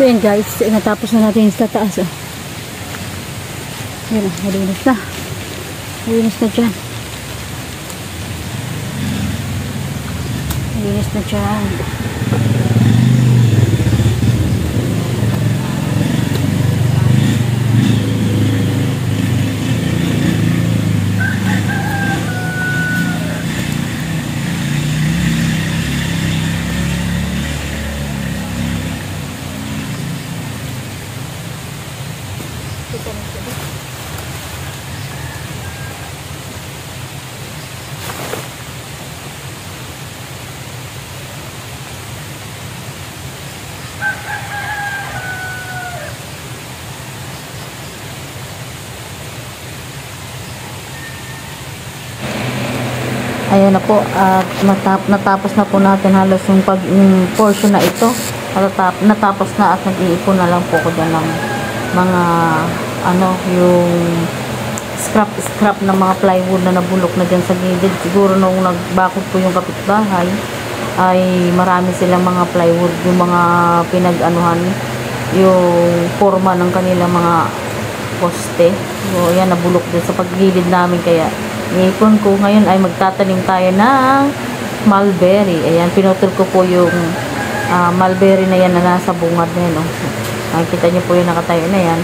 So yan guys, natapos na natin sa taas. Oh. Yan, malinis na. Malinis na dyan. Malinis na dyan. Ayan na po, at natapos na po natin halos yung portion na ito. Natapos na at nag-iipon na lang po ko dyan ng mga yung scrap ng mga plywood na nabulok na dyan sa gilid. Siguro nung nagbakod po yung kapitbahay ay marami silang mga plywood, yung mga pinag-anuhan, yung forma ng kanilang mga poste. So, ayan, nabulok din sa paggilid namin, kaya iipon ko. Ngayon ay magtatanim tayo ng mulberry. Ayan, pinutol ko po yung mulberry na yan na nasa bungad na yan. Nakikita nyo po yung nakatayo na yan.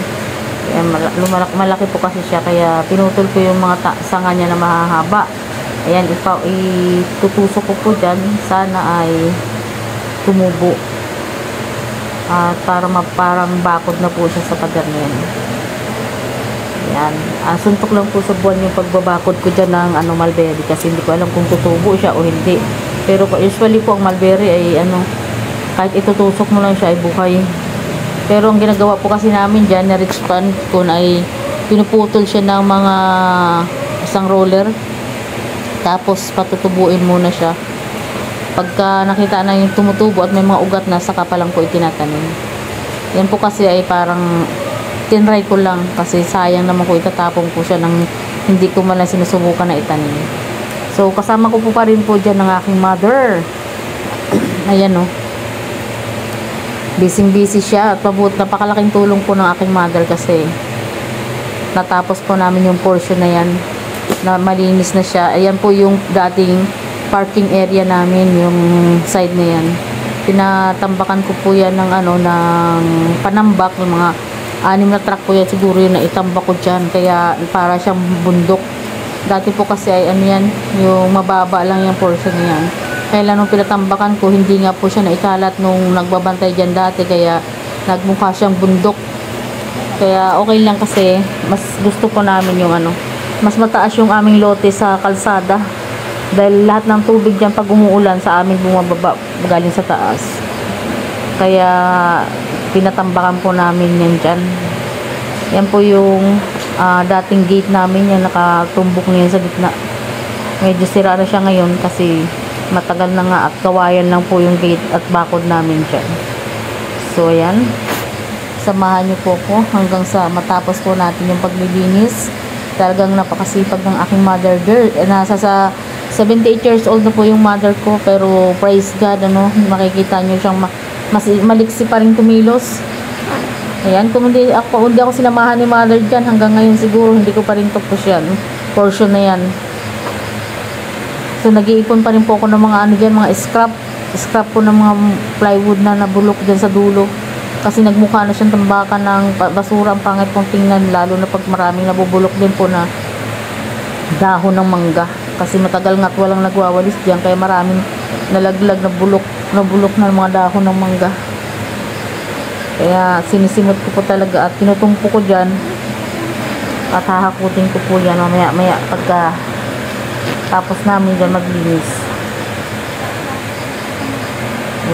Ayan, malaki po kasi siya, kaya pinutol ko yung mga sanga niya na mahahaba. Ayan, itutusok ko po dyan. Sana ay tumubo. At parang bakod na po siya sa pader na yan. Ayan. Suntok lang po sa buwan yung pagbabakod ko dyan ng mulberry, kasi hindi ko alam kung tutubo siya o hindi. Pero usually po ang mulberry ay kahit itutusok mo lang siya ay buhay. Pero ang ginagawa po kasi namin dyan na rich pan ko ay pinuputol siya ng mga isang roller, tapos patutubuin muna siya. Pagka nakita na yung tumutubo at may mga ugat na, saka pa lang po itinatanim. Yan po kasi ay parang tinry ko lang, kasi sayang naman ko itatapong ko siya nang hindi ko man lang sinusubukan na itanim. So kasama ko po pa rin po dyan ng aking mother. Ayan o. Busy siya, at napakalaking tulong po ng aking mother, kasi natapos po namin yung portion na yan, na malinis na siya. Ayan po yung dating parking area namin, yung side na yan. Pinatambakan ko po yan ng ng panambak, ng mga 6 na truck po yan siguro yun na itambak ko dyan, kaya para siyang bundok. Dati po kasi ay yan, yung mababa lang yung portion niyan. Kaya nung pinatambakan ko, hindi nga po siya naikalat nung nagbabantay dyan dati, kaya nagmukha siyang bundok. Kaya okay lang, kasi mas gusto ko namin yung mas mataas yung aming lote sa kalsada, dahil lahat ng tubig dyan pag umuulan sa amin bumababa galing sa taas. Kaya pinatambakan po namin yan dyan. Yan po yung dating gate namin, yan nakatumbok na yan sa gitna. Medyo sira na siya ngayon kasi matagal na nga, at kawayan lang po yung gate at bakod namin dyan. So ayan, samahan niyo po ko hanggang sa matapos po natin yung paglilinis. Talagang napakasipag ng aking mother girl. Nasa sa 78 years old na po yung mother ko, pero praise God, makikita nyo siyang mas maliksi pa rin kumilos. Ayan, kung hindi ako sinamahan ni mother dyan, hanggang ngayon siguro hindi ko pa rin tapos yan, portion na yan. So nag-iipon pa rin po ako ng mga dyan, mga scrap po ng mga plywood na nabulok dyan sa dulo, kasi nagmukha na siyang tambakan ng basura. Ang pangit pong tingnan, lalo na pag maraming nabubulok din po na dahon ng mangga, kasi matagal nga't walang nagwawalis dyan, kaya maraming nalaglag na bulok na mga dahon ng mangga. Kaya sinisimot ko po talaga at tinutumpo ko dyan, at hahakutin ko po yan maya pagka tapos namin dyan maglinis.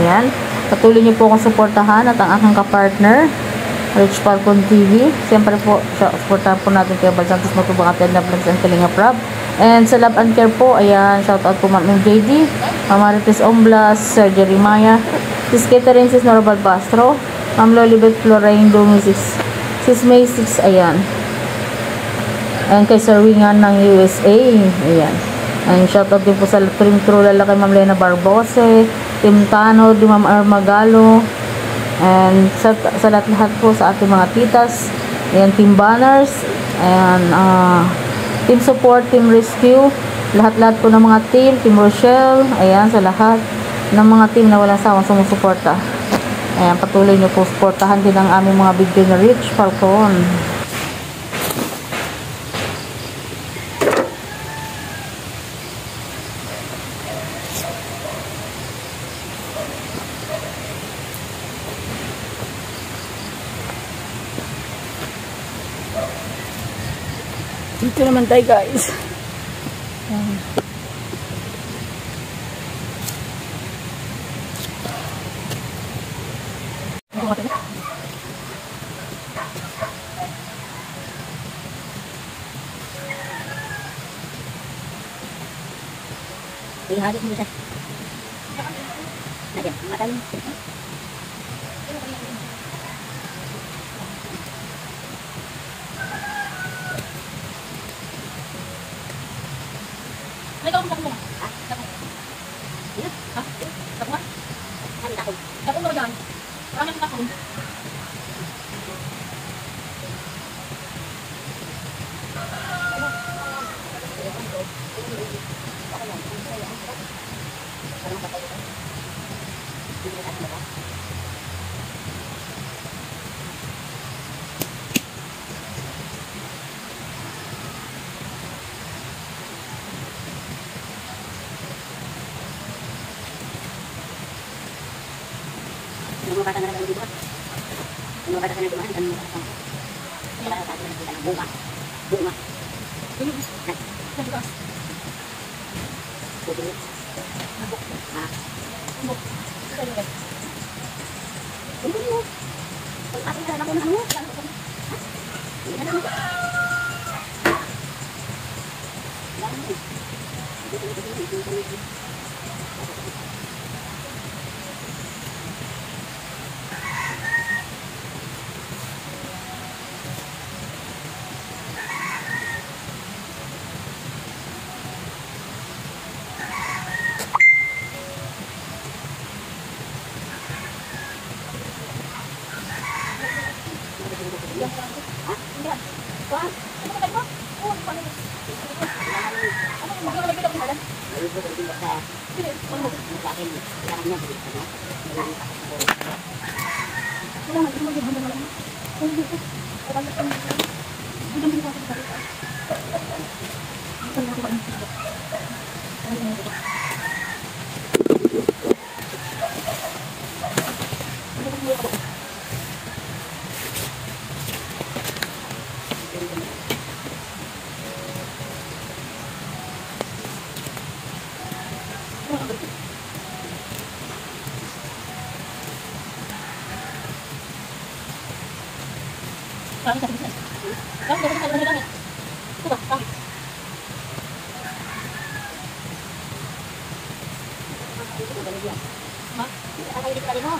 Ayan, patuloy niyo po akong suportahan at ang aking kapartner Rich Falcon TV. Siyempre po, supportahan po natin kay Bal Santos Matubang at Edna Vlogs and Kalinga Prab. And sa Love and Care po, ayan, shoutout po Ma'am JD, Ma'am Marites Omblas, Sir Jeremiah, Sis Catherine, Sis Norval Bastro, Ma'am Lolibet Florain Domi, Sis May 6, ayan. And kay Sir Wingan ng USA, ayan. And shoutout din po sa Trim Trulala kay Ma'am Lena Barbose, Tim Tano, di Ma'am Armagalo, And sa lahat-lahat po sa ating mga titas, ayan, team banners, ayan, team support, team rescue, lahat-lahat po ng mga team Rochelle, ayan, sa lahat ng mga team na walang sawang sumusuporta. Ayan, patuloy nyo po suportahan din ang aming mga video na Rich Falcon. Dito naman tayo, guys. Ihagis mo siya. Ayan, matalim. Ay, ikaw mo ha? Tapos. Dito? Ha? Tapos? Ano tapos? Tapos mo yan. Parang yung tapos. Mga bata na lang dito. Mga bata na dumaan, ano mga bata. Kaya bata na dito ng bunga. Bunga. Bunga. Bunga. Ah. Bunga. Bunga. Pag-asin ka na ako ng ano? Hindi na lang. Kami sa business. Kami dapat sa business gamit. Ito ba? Ma, ay dito tadi mo.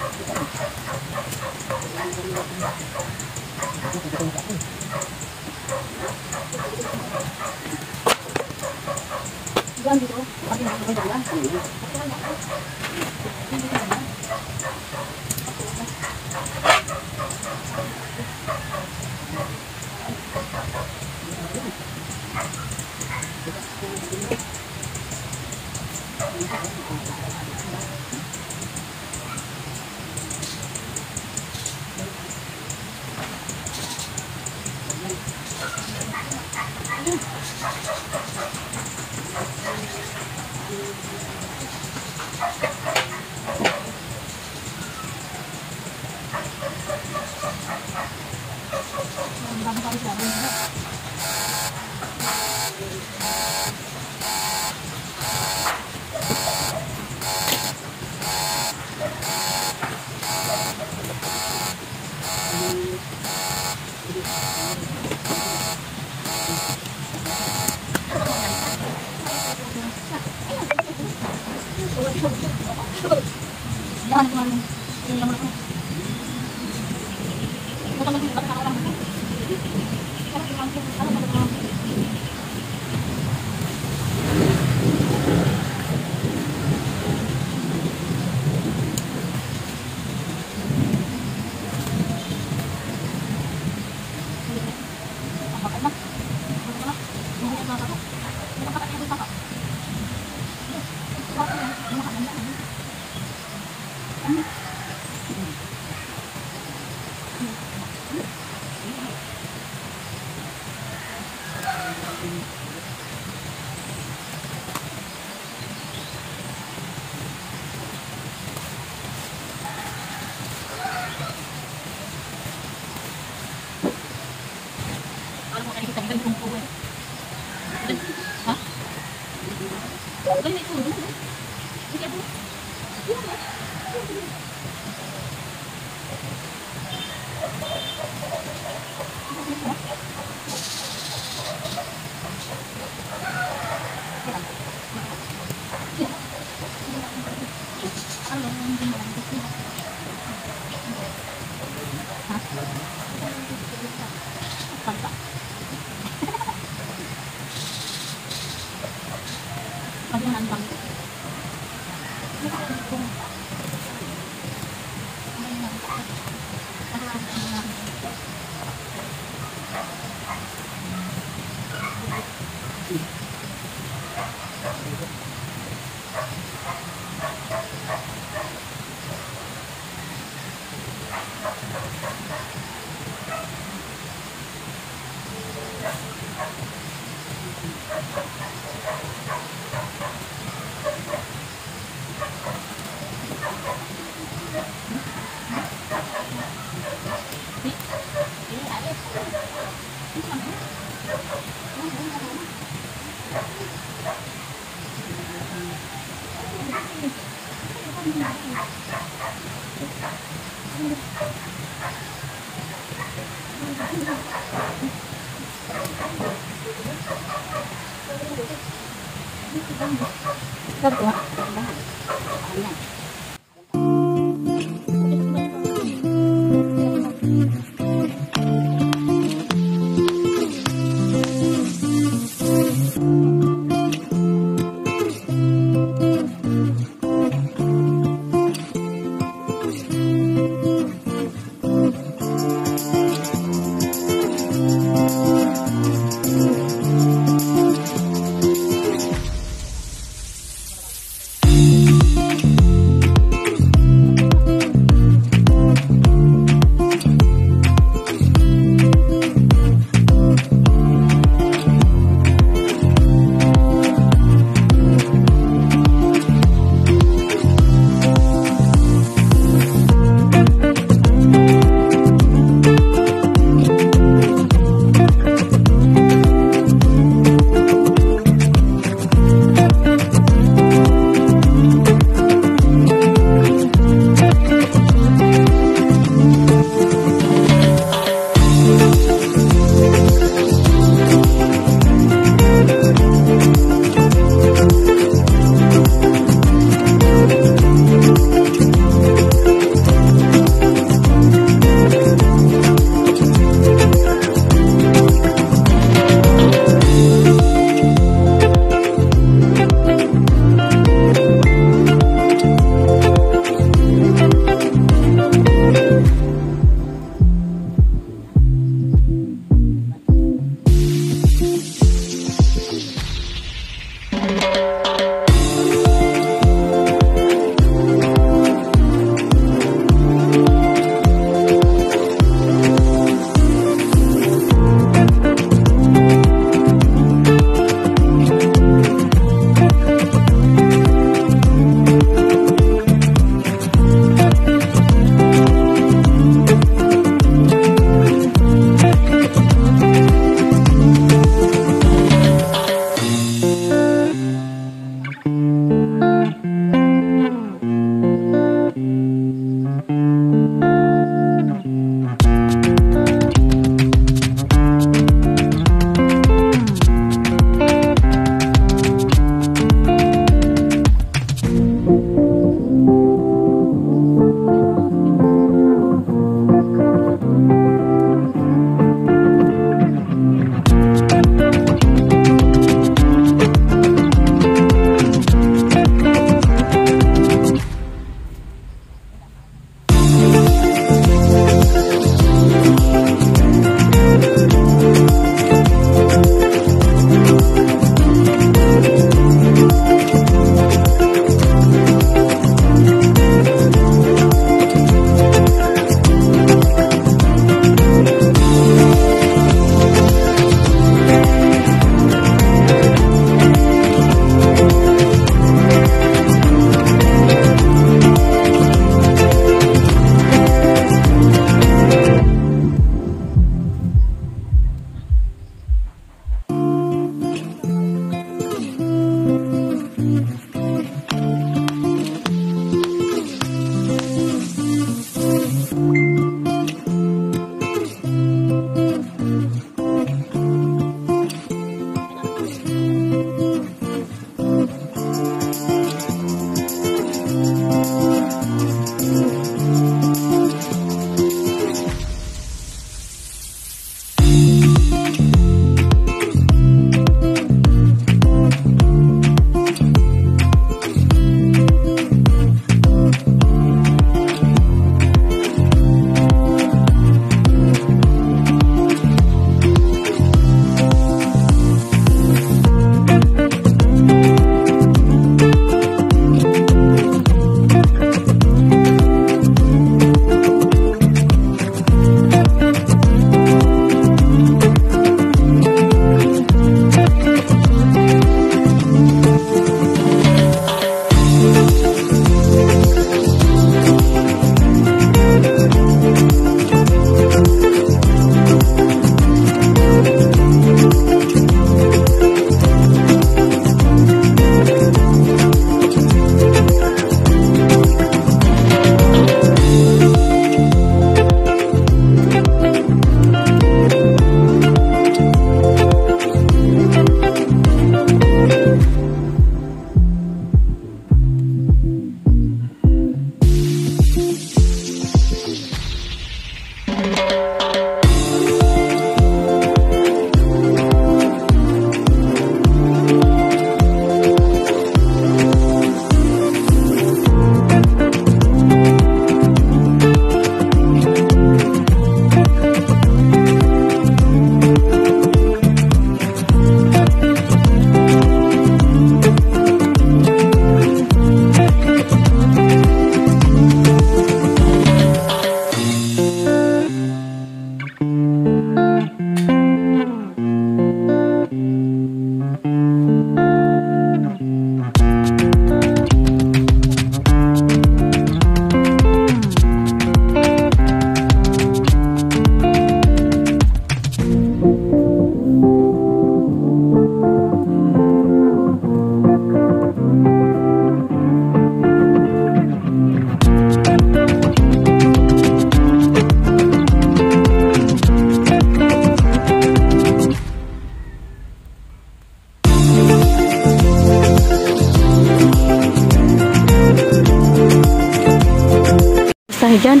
dyan.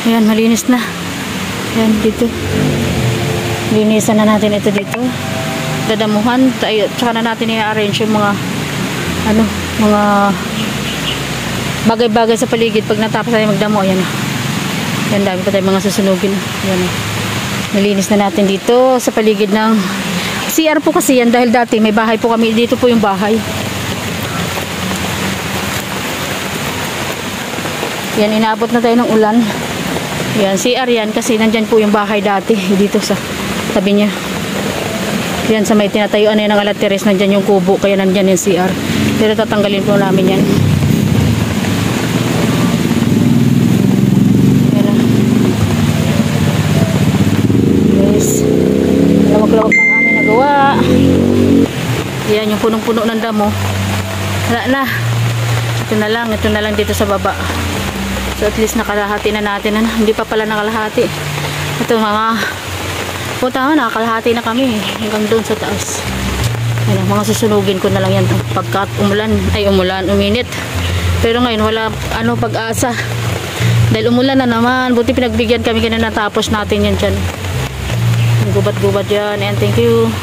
Ayan, malinis na. Ayan, dito. Linisan na natin ito dito. Dadamuhan. Tsaka na natin i-arrange yung mga mga bagay-bagay sa paligid. Pag natapos tayo magdamo, ayan. Ayan, dami pa tayong mga susunugin. Ayan. Nalinis na natin dito sa paligid ng CR po kasi yan dahil dati may bahay po kami. Dito po yung bahay. Yan, inaabot na tayo ng ulan. Yan, CR yan kasi nandyan po yung bahay dati. Dito sa tabi niya. Yan, sa may tinatayuan na yan ng alateres, nandyan yung kubo. Kaya nandyan yung CR. Pero tatanggalin po namin yan. Yan. Yes. Lawak-lawak ng aming nagawa. Yan, yung punong-puno ng damo. Wala na. Ito na lang dito sa baba. So at least nakalahati na natin. Hindi pa pala nakalahati. Ito mga tama, nakakalahati na kami hanggang doon sa taas. Ayan, mga susunugin ko na lang yan pagkat uminit. Pero ngayon wala pag-asa. Dahil umulan na naman. Buti pinagbigyan kami ganun, natapos natin yan dyan. Gubat-gubat yan. And thank you.